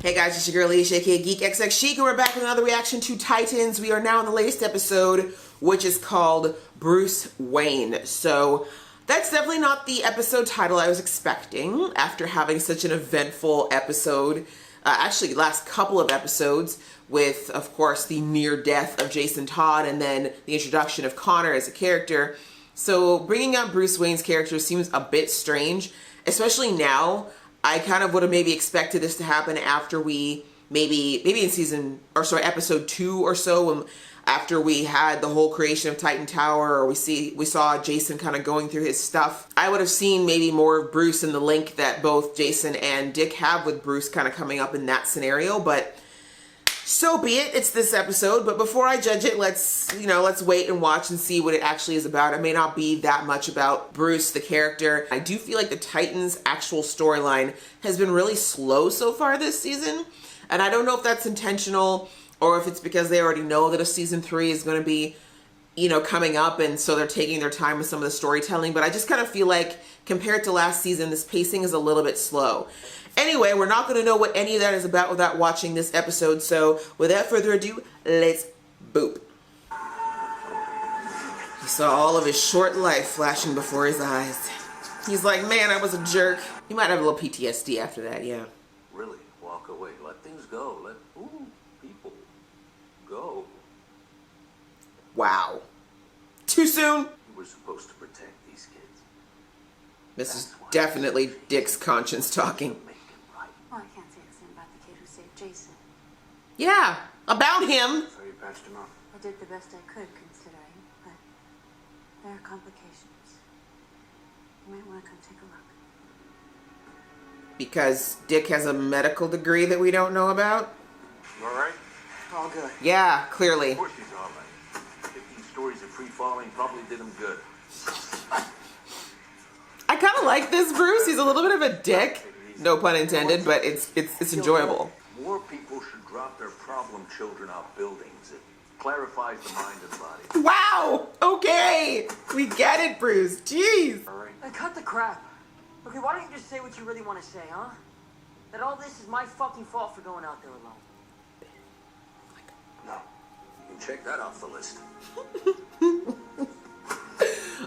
Hey guys, it's your girl Alicia, aka Geek XX Chic, and we're back with another reaction to Titans. We are now in the latest episode, which is called Bruce Wayne. So that's definitely not the episode title I was expecting after having such an eventful episode. Actually, last couple of episodes with, of course, the near death of Jason Todd and then the introduction of Connor as a character. So bringing up Bruce Wayne's character seems a bit strange, especially now. I kind of would have maybe expected this to happen after we maybe in episode 2 or so, after we had the whole creation of Titan Tower, or we saw Jason kind of going through his stuff. I would have seen maybe more of Bruce and the link that both Jason and Dick have with Bruce kind of coming up in that scenario, but so be it. It's this episode. But before I judge it, let's wait and watch and see what it actually is about. It may not be that much about Bruce, the character. I do feel like the Titans' actual storyline has been really slow so far this season. And I don't know if that's intentional or if it's because they already know that a season 3 is going to be, coming up. And so they're taking their time with some of the storytelling. But I just kind of feel like compared to last season, this pacing is a little bit slow. Anyway, we're not going to know what any of that is about without watching this episode. So without further ado, let's boop. He saw all of his short life flashing before his eyes. He's like, man, I was a jerk. He might have a little PTSD after that, yeah. Really, walk away. Let things go. Let people go. Wow. Too soon? We're supposed to protect these kids. This is definitely Dick's conscience talking. Well, I can't say the same about the kid who saved Jason. Yeah, about him. So you patched him up. I did the best I could, considering, but there are complications. You might want to come take a look. Because Dick has a medical degree that we don't know about? You all right? All good. Yeah, clearly. Of course he's all right. 15 stories of free falling probably did him good. I kind of like this Bruce. He's a little bit of a dick. No pun intended, but it's enjoyable. More people should drop their problem children off buildings. It clarifies the mind and body. Wow! Okay! We get it, Bruce. Jeez! All right. Hey, cut the crap. Okay, why don't you just say what you really want to say, huh? That all this is my fucking fault for going out there alone. No. You can check that off the list.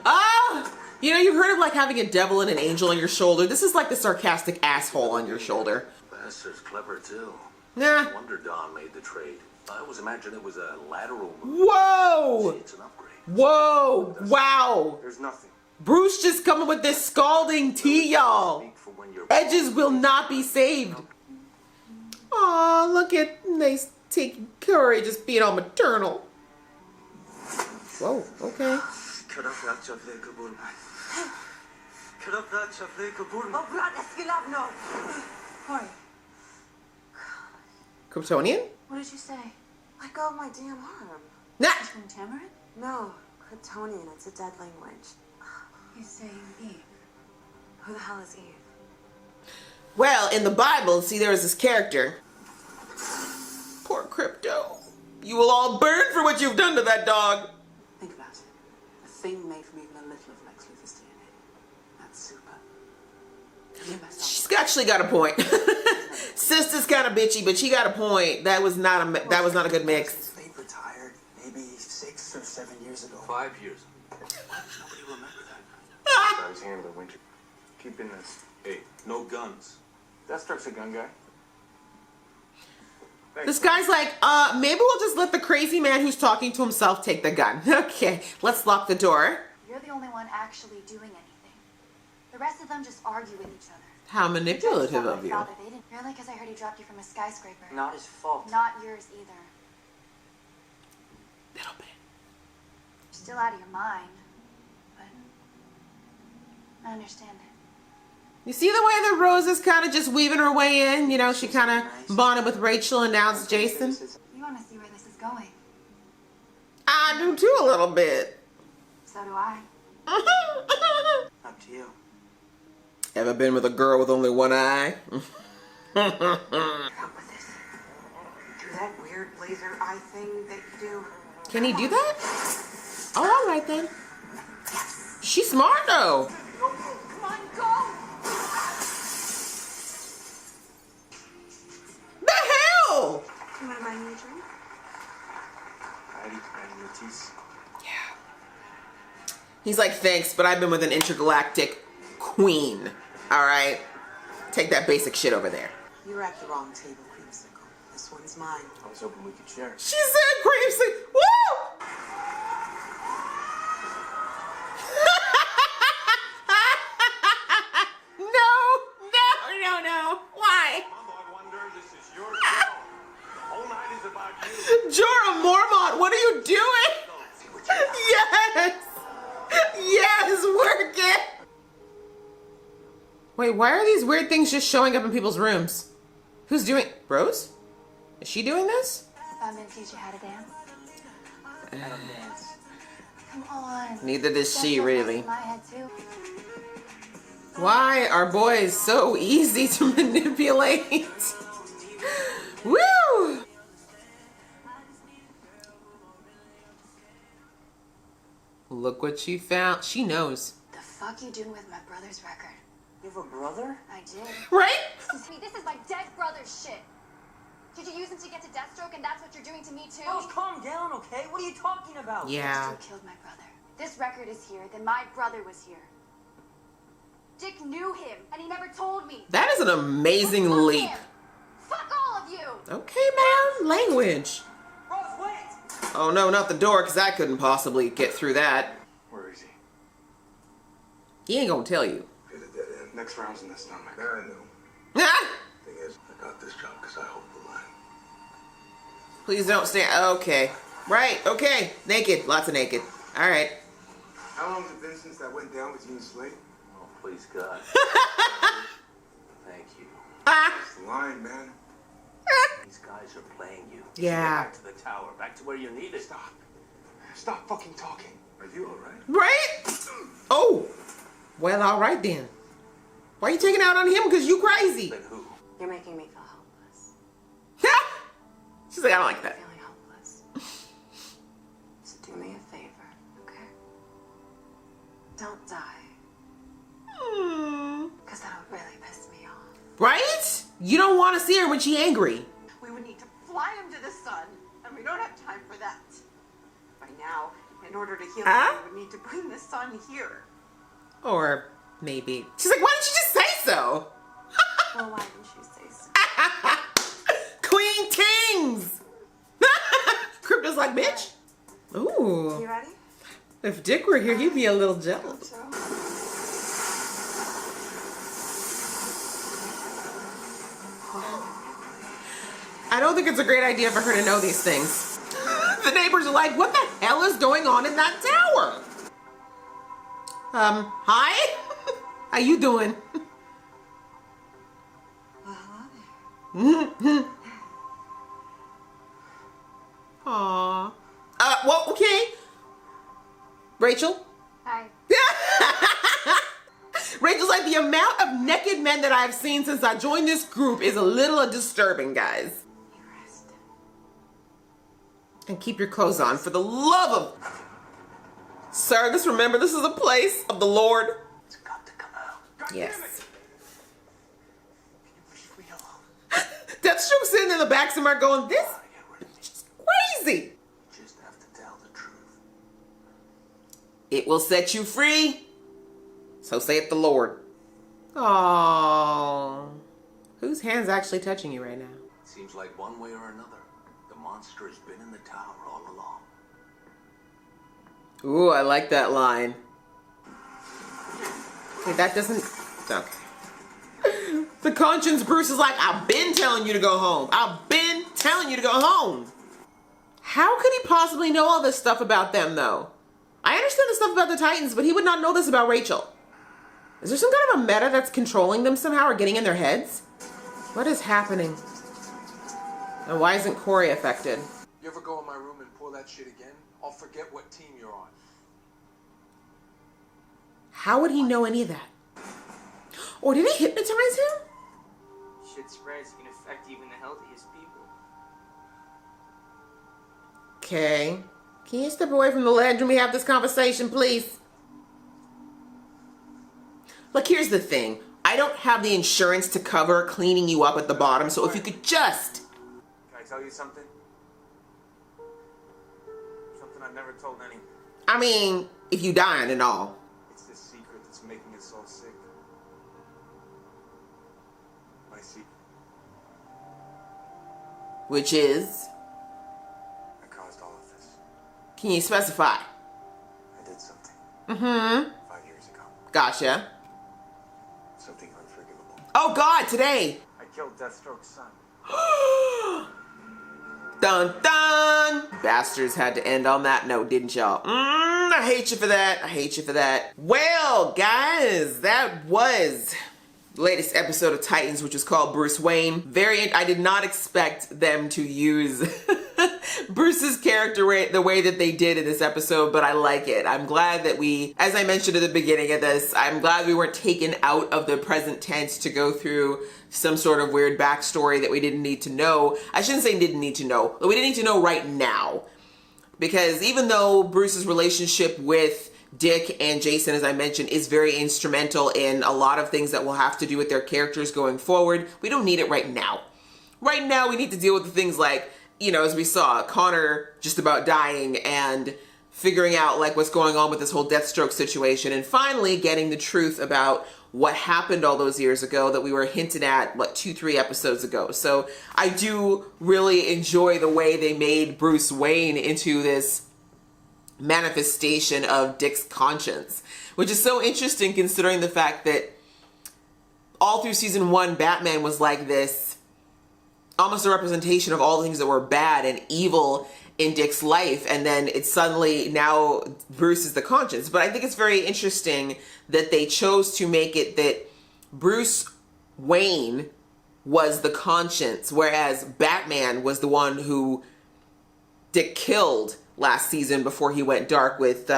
Ah! You've heard of like having a devil and an angel on your shoulder. This is like the sarcastic asshole on your shoulder. Bastard's clever too. Nah. No wonder Don made the trade. I always imagined it was a lateral move. Whoa! See, it's an upgrade. Whoa! Wow! There's nothing. Bruce just coming with this scalding tea, y'all. Edges will not be saved. Aw, look at nice taking Kory just being all maternal. Whoa, okay. Kory, Kryptonian? what did you say? Let go of my damn arm. Nah. Tamarin? No, Kryptonian. It's a dead language. He's saying Eve. Who the hell is Eve? Well, in the Bible, see, there was this character. Poor Crypto. You will all burn for what you've done to that dog. Think about it. A thing made from even a little of Lex Luthor's DNA. That's super. She's actually got a point. Sister's kind of bitchy, but she got a point. That was not a good mix. They retired maybe 6 or 7 years ago. 5 years. Nobody remember that. Guy's hand in the winter. Keeping this. Hey, no guns. Deathstroke's a gun guy. This guy's like, maybe we'll just let the crazy man who's talking to himself take the gun. Okay, let's lock the door. You're the only one actually doing anything. The rest of them just argue with each other. How manipulative of you. Father, they didn't. Really? Because I heard he dropped you from a skyscraper. Not his fault. Not yours either. Little bit. You're still out of your mind. But I understand it. You see the way that Rose is kind of just weaving her way in? She kind of bonded with Rachel and now it's Jason. You want to see where this is going. I do too a little bit. So do I. Up to you. Ever been with a girl with only one eye? Come with this. Do that weird laser eye thing that you do. Can he do that? Oh, all right then. She's smart though. Come on, go! abilities. He's like, thanks, but I've been with an intergalactic queen. All right? Take that basic shit over there. You're at the wrong table, Creamsicle. This one's mine. I was hoping we could share. She said creamsicle. Woo! No. Why? I wonder, this is your show. The whole night is about you. Jorah Mormont, what are you doing? See what you got. Yes, work it. Wait, why are these weird things just showing up in people's rooms? Who's doing? Rose? Is she doing this? I'm gonna teach you how to dance. I don't dance. Come on. Neither does That's she, what really. goes in my head too. Why are boys so easy to manipulate? Woo! Look what she found. She knows. The fuck you doing with my brother's record? You have a brother? I did. Right? This is my dead brother's shit. Did you use him to get to Deathstroke and that's what you're doing to me too? Rose, calm down, okay? What are you talking about? Yeah. You killed my brother. This record is here, then my brother was here. Dick knew him, and he never told me. That is an amazing Fuck leap. him. Fuck all of you! Okay, ma'am. Language. Rose, wait! Oh, no, not the door, because I couldn't possibly get through that. Where is he? He ain't gonna tell you. Hit a dead end. Next round's in the stomach. Yeah, I know. Ah! Thing is, I got this job because I hold the line. Please don't stand. Okay. Right, okay. Naked. Lots of naked. All right. How long has it been since that went down with you and Slade? Oh, please, God. Thank you. Ah! It's the line, man. These guys are playing you. Yeah. Back to the tower. Back to where you need it. Stop. Stop fucking talking. Are you alright? Right? Oh. Well, all right then. Why are you taking out on him? Because you crazy. Then who? You're making me feel helpless. She's like, I don't like that. Feeling helpless. So do me a favor, okay? Don't die. Because that would really piss me off. Right? You don't want to see her when she's angry. We would need to fly him to the sun, and we don't have time for that. By now, in order to heal Huh? him, we would need to bring the sun here. Or maybe. She's like, why didn't you just say so? Well, why didn't you say so? Queen Tings! Crypto's like, bitch. Ooh. You ready? If Dick were here, he'd be a little jealous. So. I don't think it's a great idea for her to know these things. The neighbors are like, what the hell is going on in that tower? Hi? How you doing? Aww. Well, okay. Rachel? Hi. Rachel's like, the amount of naked men that I've seen since I joined this group is a little disturbing, guys. You rest. And keep your clothes on for the love of... Sir, just remember, this is a place of the Lord. It's got to come out. Yes. Leave me alone. Deathstroke's sitting in the back somewhere going, this Gotta get rid of me. is crazy. You just have to tell the truth. It will set you free. So saith the Lord. Aww. Whose hand's actually touching you right now? Seems like one way or another, the monster has been in the tower all along. Ooh, I like that line. Okay, that doesn't... Okay. The conscience Bruce is like, I've been telling you to go home. I've been telling you to go home. How could he possibly know all this stuff about them, though? I understand the stuff about the Titans, but he would not know this about Rachel. Is there some kind of a meta that's controlling them somehow or getting in their heads? What is happening? And why isn't Kory affected? You ever go in my room and pull that shit again? I'll forget what team you're on. How would he know any of that? Or did he hypnotize him? Shit spreads can affect even the healthiest people. Okay. Can you step away from the ledge when we have this conversation, please? Look, here's the thing. I don't have the insurance to cover cleaning you up at the bottom, so if you could just... Can I tell you something? Something I never told anyone. I mean, if you dying and all. It's this secret that's making us all sick. My secret. Which is? I caused all of this. Can you specify? I did something. 5 years ago. Gotcha. Something unforgivable. Oh God, today. I killed Deathstroke's son. Dun dun! Bastards had to end on that note, didn't y'all? I hate you for that. I hate you for that. Well, guys, that was the latest episode of Titans, which was called Bruce Wayne. I did not expect them to use Bruce's character the way that they did in this episode, but I like it. I'm glad that we, as I mentioned at the beginning of this, I'm glad we weren't taken out of the present tense to go through some sort of weird backstory that we didn't need to know. I shouldn't say didn't need to know, but we didn't need to know right now. Because even though Bruce's relationship with Dick and Jason, as I mentioned, is very instrumental in a lot of things that will have to do with their characters going forward, we don't need it right now. Right now, we need to deal with the things like, you know, as we saw, Connor just about dying and figuring out like what's going on with this whole Deathstroke situation, and finally getting the truth about what happened all those years ago that we were hinted at, what, 2-3 episodes ago. So I do really enjoy the way they made Bruce Wayne into this manifestation of Dick's conscience, which is so interesting considering the fact that all through season 1, Batman was like this, almost a representation of all the things that were bad and evil in Dick's life, and then it's suddenly now Bruce is the conscience. But I think it's very interesting that they chose to make it that Bruce Wayne was the conscience, whereas Batman was the one who Dick killed last season before he went dark with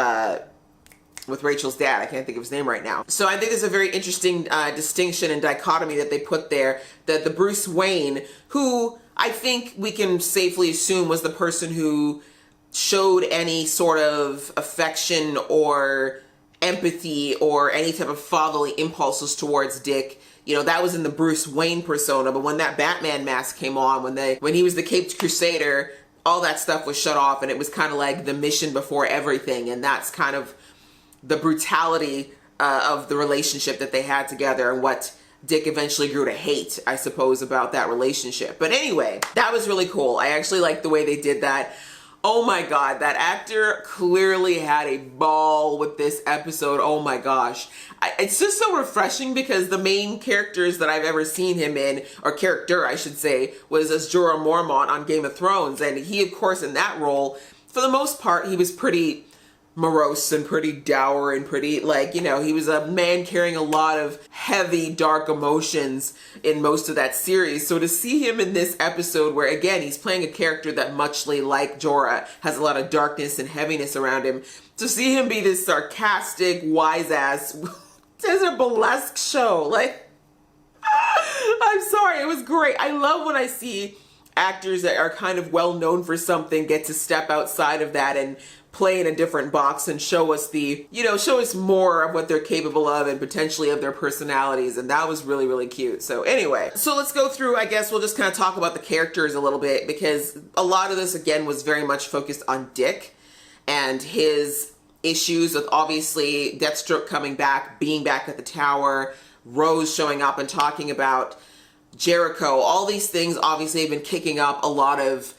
Rachel's dad. I can't think of his name right now. So I think there's a very interesting distinction and dichotomy that they put there, that the Bruce Wayne, who I think we can safely assume was the person who showed any sort of affection or empathy or any type of fatherly impulses towards Dick, you know, that was in the Bruce Wayne persona. But when that Batman mask came on, when he was the Caped Crusader, all that stuff was shut off, and it was kind of like the mission before everything, and that's kind of the brutality of the relationship that they had together and what Dick eventually grew to hate, I suppose, about that relationship. But anyway, that was really cool. I actually liked the way they did that. Oh my God, that actor clearly had a ball with this episode. Oh my gosh. It's just so refreshing because the main characters that I've ever seen him in, or character I should say, was as Jorah Mormont on Game of Thrones. And he, of course, in that role, for the most part, he was pretty morose and pretty dour and pretty, like, you know, he was a man carrying a lot of heavy, dark emotions in most of that series. So to see him in this episode where, again, he's playing a character that, muchly like Jorah, has a lot of darkness and heaviness around him, to see him be this sarcastic, wise-ass, it's a burlesque show. Like, I'm sorry, it was great. I love when I see actors that are kind of well known for something get to step outside of that and play in a different box and show us show us more of what they're capable of and potentially of their personalities. And that was really, really cute. So anyway, so let's go through, I guess we'll just kind of talk about the characters a little bit, because a lot of this, again, was very much focused on Dick and his issues with, obviously, Deathstroke coming back, being back at the tower, Rose showing up and talking about Jericho. All these things obviously have been kicking up a lot of,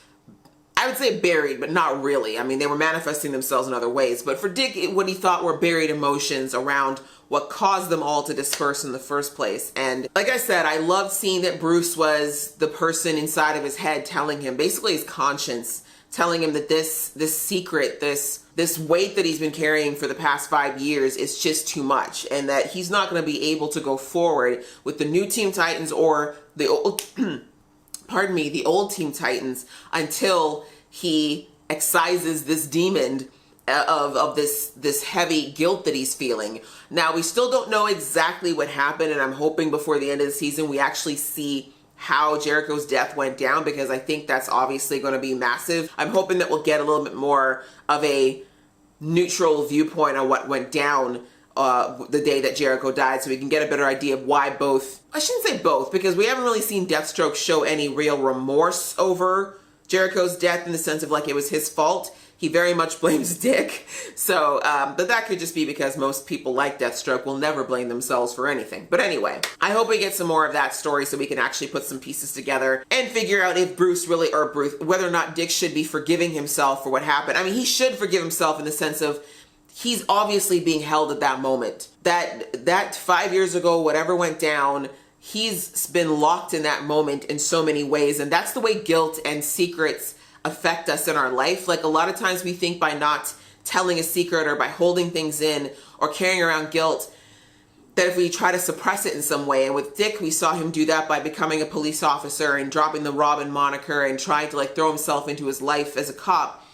I would say, buried, but not really. I mean, they were manifesting themselves in other ways. But for Dick, what he thought were buried emotions around what caused them all to disperse in the first place. And like I said, I loved seeing that Bruce was the person inside of his head telling him, basically his conscience, telling him that this secret, this weight that he's been carrying for the past 5 years is just too much, and that he's not going to be able to go forward with the new Teen Titans or the old the old Teen Titans until he excises this demon of this heavy guilt that he's feeling. Now, we still don't know exactly what happened, and I'm hoping before the end of the season we actually see how Jericho's death went down, because I think that's obviously going to be massive. I'm hoping that we'll get a little bit more of a neutral viewpoint on what went down the day that Jericho died, so we can get a better idea of why both, I shouldn't say both, because we haven't really seen Deathstroke show any real remorse over Jericho's death in the sense of like it was his fault. he very much blames Dick. So, but that could just be because most people like Deathstroke will never blame themselves for anything. But anyway, I hope we get some more of that story so we can actually put some pieces together and figure out if whether or not Dick should be forgiving himself for what happened. I mean, he should forgive himself in the sense of he's obviously being held at that moment. That 5 years ago, whatever went down, he's been locked in that moment in so many ways. And that's the way guilt and secrets affect us in our life. Like a lot of times we think by not telling a secret or by holding things in or carrying around guilt, that if we try to suppress it in some way. And with Dick, we saw him do that by becoming a police officer and dropping the Robin moniker and trying to like throw himself into his life as a cop.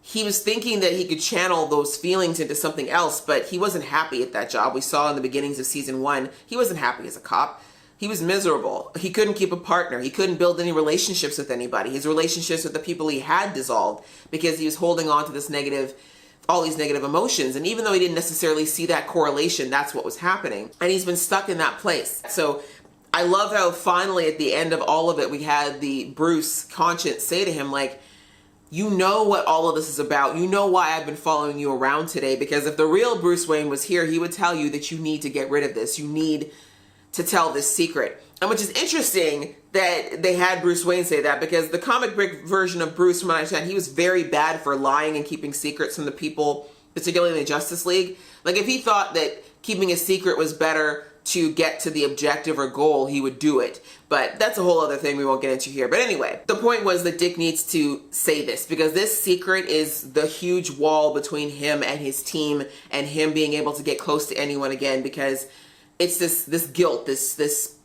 He was thinking that he could channel those feelings into something else, but he wasn't happy at that job. We saw in the beginnings of season 1, he wasn't happy as a cop. He was miserable. He couldn't keep a partner. He couldn't build any relationships with anybody. His relationships with the people he had dissolved because he was holding on to all these negative emotions. And even though he didn't necessarily see that correlation, that's what was happening. And he's been stuck in that place. So I love how finally at the end of all of it, we had the Bruce conscience say to him, like, you know what all of this is about. You know why I've been following you around today. Because if the real Bruce Wayne was here, he would tell you that you need to get rid of this. You need to tell this secret. And which is interesting that they had Bruce Wayne say that, because the comic book version of Bruce, from what I understand, he was very bad for lying and keeping secrets from the people, particularly in the Justice League. Like if he thought that keeping a secret was better to get to the objective or goal, he would do it. But that's a whole other thing we won't get into here. But anyway, the point was that Dick needs to say this, because this secret is the huge wall between him and his team and him being able to get close to anyone again, because it's this guilt, this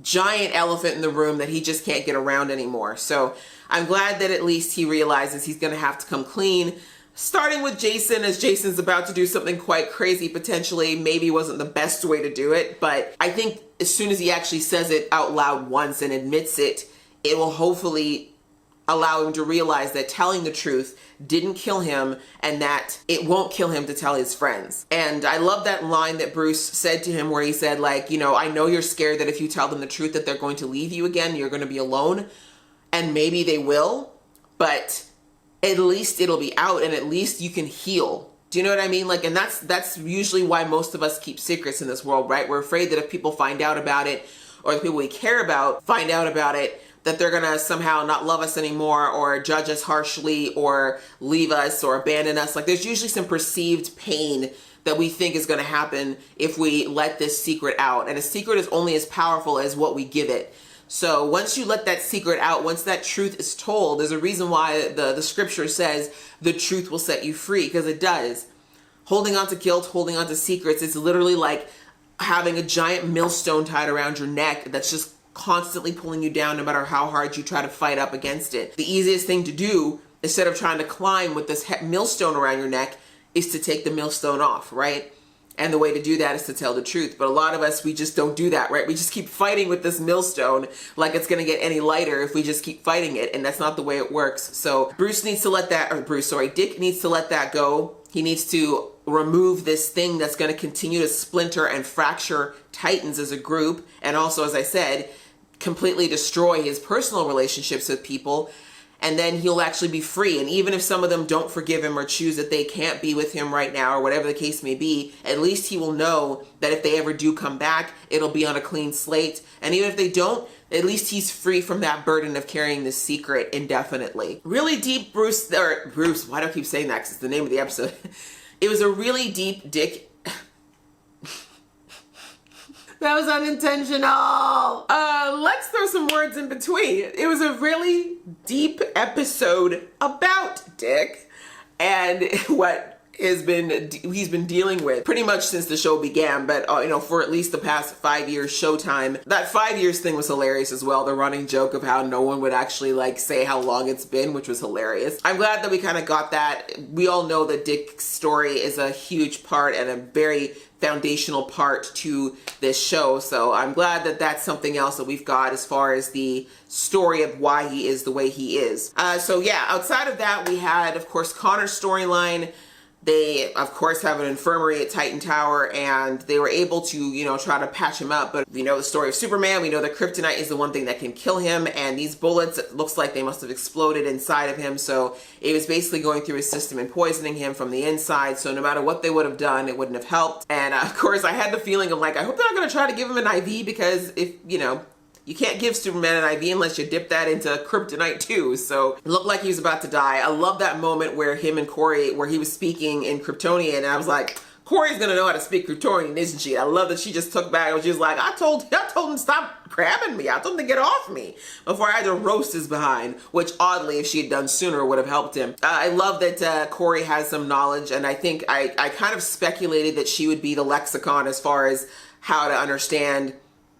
giant elephant in the room that he just can't get around anymore. So I'm glad that at least he realizes he's going to have to come clean, starting with Jason, as Jason's about to do something quite crazy potentially. Maybe wasn't the best way to do it, but I think as soon as he actually says it out loud once and admits it, it will hopefully allow him to realize that telling the truth didn't kill him and that it won't kill him to tell his friends. And I love that line that Bruce said to him where he said, like, you know, I know you're scared that if you tell them the truth that they're going to leave you again, you're going to be alone. And maybe they will, but at least it'll be out and at least you can heal. Do you know what I mean? Like, and that's usually why most of us keep secrets in this world, right? We're afraid that if people find out about it, or the people we care about find out about it, that they're gonna somehow not love us anymore or judge us harshly or leave us or abandon us. Like there's usually some perceived pain that we think is gonna happen if we let this secret out. And a secret is only as powerful as what we give it. So once you let that secret out, once that truth is told, there's a reason why the scripture says the truth will set you free, because it does. Holding on to guilt, holding on to secrets, it's literally like having a giant millstone tied around your neck that's just constantly pulling you down no matter how hard you try to fight up against it. The easiest thing to do, instead of trying to climb with this millstone around your neck, is to take the millstone off, right? And the way to do that is to tell the truth. But a lot of us, we just don't do that, right? We just keep fighting with this millstone like it's gonna get any lighter if we just keep fighting it, and that's not the way it works. So Dick needs to let that go. He needs to remove this thing that's gonna continue to splinter and fracture Titans as a group, and also, as I said, completely destroy his personal relationships with people, and then he'll actually be free. And even if some of them don't forgive him or choose that they can't be with him right now or whatever the case may be, at least he will know that if they ever do come back, it'll be on a clean slate. And even if they don't, at least he's free from that burden of carrying this secret indefinitely. Really deep Bruce, why do I keep saying that? Because it's the name of the episode. It was a really deep Dick. That was unintentional. Let's throw some words in between. It was a really deep episode about Dick and what he's been dealing with pretty much since the show began, but you know, for at least the past 5 years Showtime. That 5 years thing was hilarious as well. The running joke of how no one would actually like say how long it's been, which was hilarious. I'm glad that we kind of got that. We all know that Dick's story is a huge part and a very foundational part to this show, so I'm glad that that's something else that we've got as far as the story of why he is the way he is. So yeah, outside of that, we had, of course, Connor's storyline. They, of course, have an infirmary at Titan Tower, and they were able to, you know, try to patch him up. But we know the story of Superman. We know that kryptonite is the one thing that can kill him, and these bullets, it looks like they must have exploded inside of him. So it was basically going through his system and poisoning him from the inside. So no matter what they would have done, it wouldn't have helped. And of course, I had the feeling of like, I hope they're not going to try to give him an IV, because if, you know, you can't give Superman an IV unless you dip that into kryptonite too. So it looked like he was about to die. I love that moment where him and Kory, where he was speaking in Kryptonian, and I was like, Kory's gonna know how to speak Kryptonian, isn't she? I love that she just took back and she was like, I told him to stop grabbing me. I told him to get off me before I had to roast his behind, which oddly, if she had done sooner, would have helped him. I love that Kory has some knowledge, and I think I kind of speculated that she would be the lexicon as far as how to understand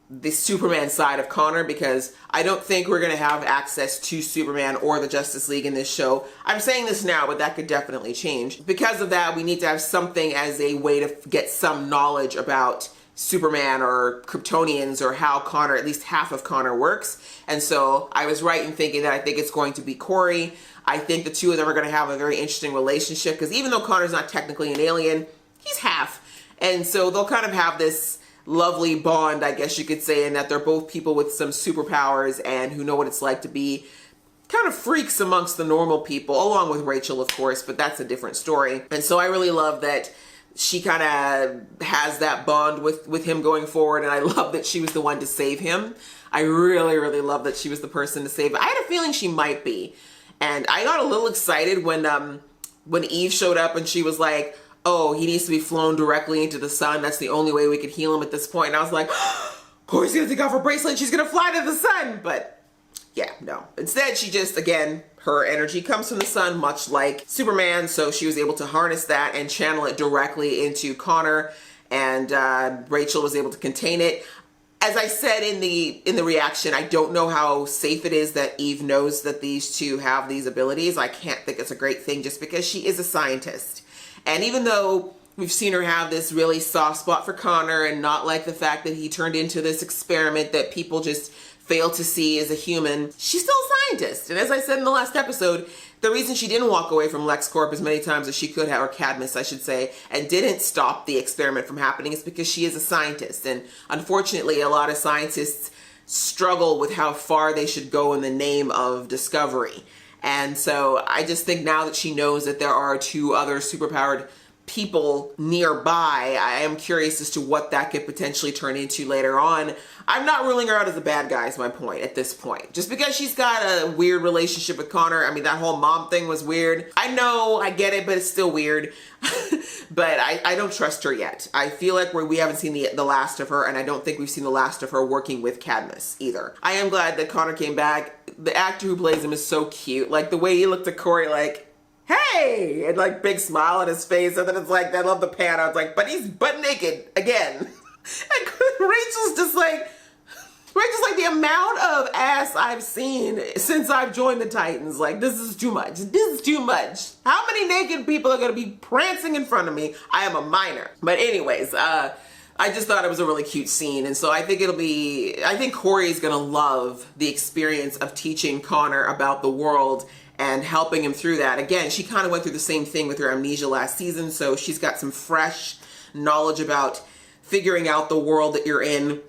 the Superman side of Connor, because I don't think we're going to have access to Superman or the Justice League in this show. I'm saying this now, but that could definitely change. Because of that, we need to have something as a way to get some knowledge about Superman or Kryptonians, or how Connor, at least half of Connor, works. And so I was right in thinking that I think it's going to be Kory. I think the two of them are going to have a very interesting relationship, because even though Connor's not technically an alien, he's half. And so they'll kind of have this lovely bond, I guess you could say, in that they're both people with some superpowers and who know what it's like to be kind of freaks amongst the normal people, along with Rachel, of course, but that's a different story. And so I really love that she kind of has that bond with him going forward, and I love that she was the one to save him. I really, really love that she was the person to save him. I had a feeling she might be, and I got a little excited when Eve showed up and she was like, oh, he needs to be flown directly into the sun. That's the only way we could heal him at this point. And I was like, Kory's gonna take off her bracelet. She's gonna fly to the sun. But yeah, no. Instead, she just, again, her energy comes from the sun, much like Superman. So she was able to harness that and channel it directly into Connor. And Rachel was able to contain it. As I said in the reaction, I don't know how safe it is that Eve knows that these two have these abilities. I can't think it's a great thing, just because she is a scientist. And even though we've seen her have this really soft spot for Connor and not like the fact that he turned into this experiment that people just fail to see as a human, she's still a scientist. And as I said in the last episode, the reason she didn't walk away from LexCorp as many times as she could have, or Cadmus, I should say, and didn't stop the experiment from happening is because she is a scientist. And unfortunately, a lot of scientists struggle with how far they should go in the name of discovery. And so I just think now that she knows that there are two other superpowered people nearby, I am curious as to what that could potentially turn into later on. I'm not ruling her out as a bad guy is my point at this point. Just because she's got a weird relationship with Connor. I mean, that whole mom thing was weird. I know, I get it, but it's still weird. But I don't trust her yet. I feel like we haven't seen the last of her, and I don't think we've seen the last of her working with Cadmus either. I am glad that Connor came back. The actor who plays him is so cute. Like the way he looked at Kory like, hey, and like big smile on his face, and then it's like, I love the pan. I was like, but he's butt naked again. And Rachel's like the amount of ass I've seen since I've joined the Titans. Like, this is too much. This is too much. How many naked people are going to be prancing in front of me? I am a minor. But anyways, I just thought it was a really cute scene. And so I think Kory is going to love the experience of teaching Connor about the world and helping him through that. Again, she kind of went through the same thing with her amnesia last season. So she's got some fresh knowledge about figuring out the world that you're in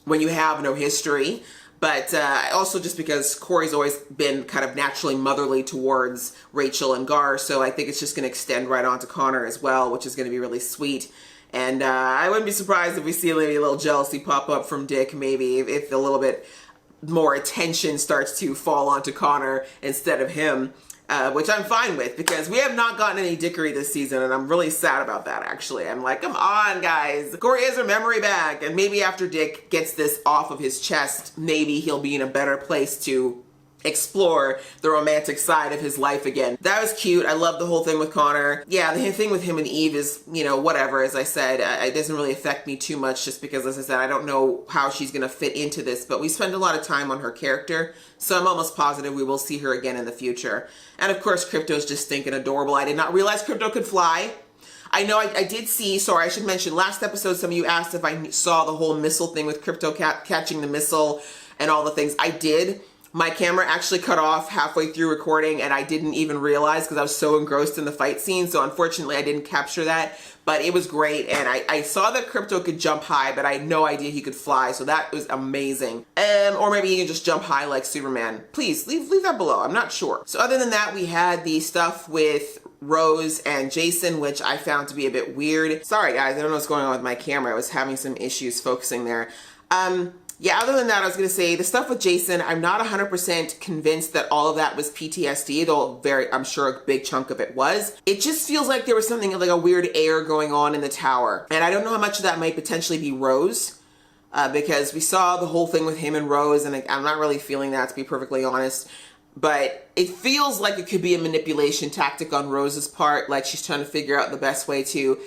when you have no history. But also just because Kory's always been kind of naturally motherly towards Rachel and Gar. So I think it's just going to extend right on to Connor as well, which is going to be really sweet. And I wouldn't be surprised if we see maybe a little jealousy pop up from Dick, maybe if a little bit more attention starts to fall onto Connor instead of him. Which I'm fine with, because we have not gotten any dickery this season, and I'm really sad about that, actually. I'm like, come on, guys. Kory has her memory back, and maybe after Dick gets this off of his chest, maybe he'll be in a better place to explore the romantic side of his life again. That was cute. I love the whole thing with Connor. Yeah, the thing with him and Eve is, you know, whatever. As I said, it doesn't really affect me too much, just because, as I said, I don't know how she's going to fit into this, but we spend a lot of time on her character, so I'm almost positive we will see her again in the future. And of course, Krypto's just stinking adorable. I did not realize Krypto could fly. I know I did see, sorry, I should mention, last episode, some of you asked if I saw the whole missile thing with Krypto catching the missile and all the things. I did. My camera actually cut off halfway through recording and I didn't even realize because I was so engrossed in the fight scene. So unfortunately I didn't capture that, but it was great. And I saw that Crypto could jump high, but I had no idea he could fly. So that was amazing. Or maybe he can just jump high like Superman. Please leave that below. I'm not sure. So other than that, we had the stuff with Rose and Jason, which I found to be a bit weird. Sorry guys, I don't know what's going on with my camera. I was having some issues focusing there. Yeah, other than that, I was going to say the stuff with Jason, I'm not 100% convinced that all of that was PTSD, though I'm sure a big chunk of it was. It just feels like there was something like a weird air going on in the tower. And I don't know how much of that might potentially be Rose, because we saw the whole thing with him and Rose, and I'm not really feeling that, to be perfectly honest. But it feels like it could be a manipulation tactic on Rose's part, like she's trying to figure out the best way to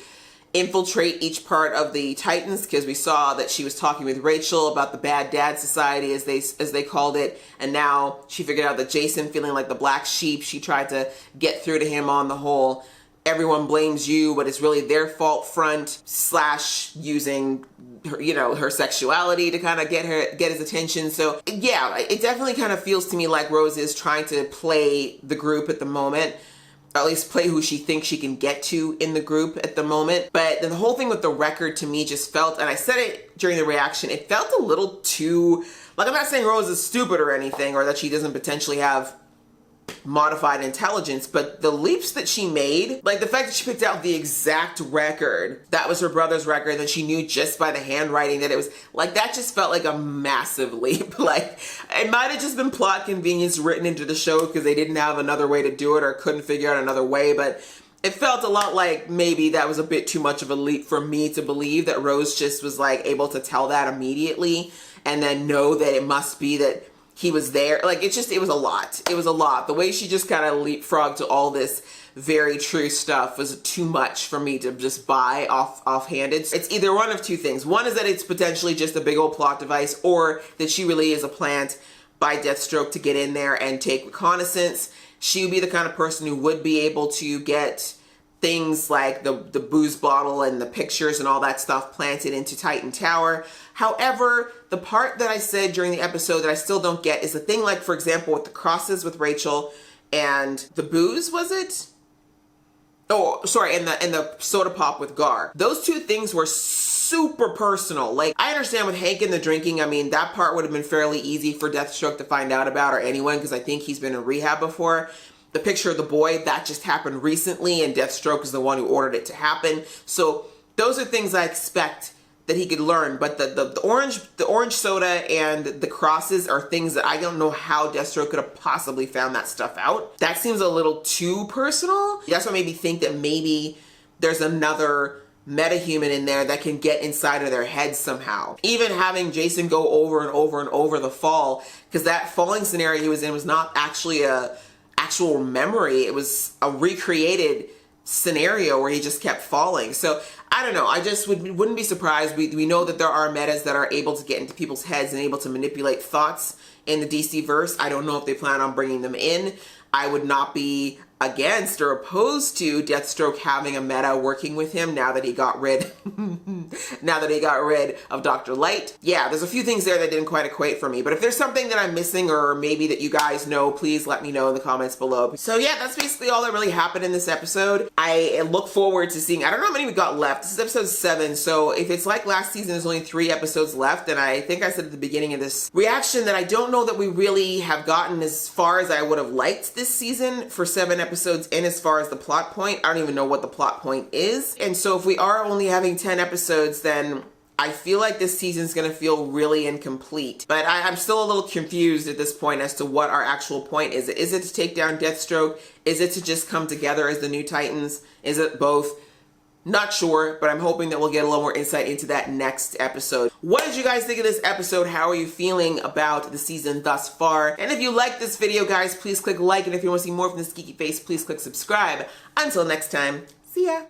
infiltrate each part of the Titans, because we saw that she was talking with Rachel about the bad dad society, as they called it, and now she figured out that Jason, feeling like the black sheep, she tried to get through to him on the whole everyone blames you but it's really their fault front, slash using her, her sexuality to kind of get his attention. So yeah, it definitely kind of feels to me like Rose is trying to play the group at the moment, or at least play who she thinks she can get to in the group at the moment. But then the whole thing with the record to me just felt, and I said it during the reaction, it felt a little too, like, I'm not saying Rose is stupid or anything, or that she doesn't potentially have modified intelligence, but the leaps that she made, like the fact that she picked out the exact record that was her brother's record, that she knew just by the handwriting that it was, like, that just felt like a massive leap. Like, it might have just been plot convenience written into the show because they didn't have another way to do it or couldn't figure out another way, but it felt a lot like maybe that was a bit too much of a leap for me to believe that Rose just was like able to tell that immediately and then know that it must be that he was there. Like, it was a lot. It was a lot. The way she just kind of leapfrogged to all this very true stuff was too much for me to just buy offhanded. It's either one of two things. One is that it's potentially just a big old plot device, or that she really is a plant by Deathstroke to get in there and take reconnaissance. She would be the kind of person who would be able to get things like the booze bottle and the pictures and all that stuff planted into Titan Tower. However, the part that I said during the episode that I still don't get is the thing, like, for example, with the crosses with Rachel and the booze, was it? Oh, sorry, and the soda pop with Gar. Those two things were super personal. Like, I understand with Hank and the drinking, I mean, that part would have been fairly easy for Deathstroke to find out about, or anyone, because I think he's been in rehab before. The picture of the boy, that just happened recently, and Deathstroke is the one who ordered it to happen. So those are things I expect that he could learn. But the orange soda and the crosses are things that I don't know how Deathstroke could have possibly found that stuff out. That seems a little too personal. That's what made me think that maybe there's another metahuman in there that can get inside of their heads somehow. Even having Jason go over and over and over the fall, because that falling scenario he was in was not actually a actual memory. It was a recreated scenario where he just kept falling. So I don't know. I just wouldn't be surprised. We know that there are metas that are able to get into people's heads and able to manipulate thoughts in the DC verse. I don't know if they plan on bringing them in. I would not be against or opposed to Deathstroke having a meta working with him now that he got rid of Dr. Light. Yeah, there's a few things there that didn't quite equate for me, but if there's something that I'm missing or maybe that you guys know, please let me know in the comments below. So yeah, that's basically all that really happened in this episode. I look forward to seeing, I don't know how many we got left. This is episode 7, so if it's like last season, there's only 3 episodes left, and I think I said at the beginning of this reaction that I don't know that we really have gotten as far as I would have liked this season for 7 episodes in as far as the plot point. I don't even know what the plot point is. And so if we are only having 10 episodes, then I feel like this season's gonna feel really incomplete. But I'm still a little confused at this point as to what our actual point is. Is it to take down Deathstroke? Is it to just come together as the new Titans? Is it both? Not sure, but I'm hoping that we'll get a little more insight into that next episode. What did you guys think of this episode? How are you feeling about the season thus far? And if you like this video, guys, please click like. And if you want to see more from this geeky face, please click subscribe. Until next time, see ya.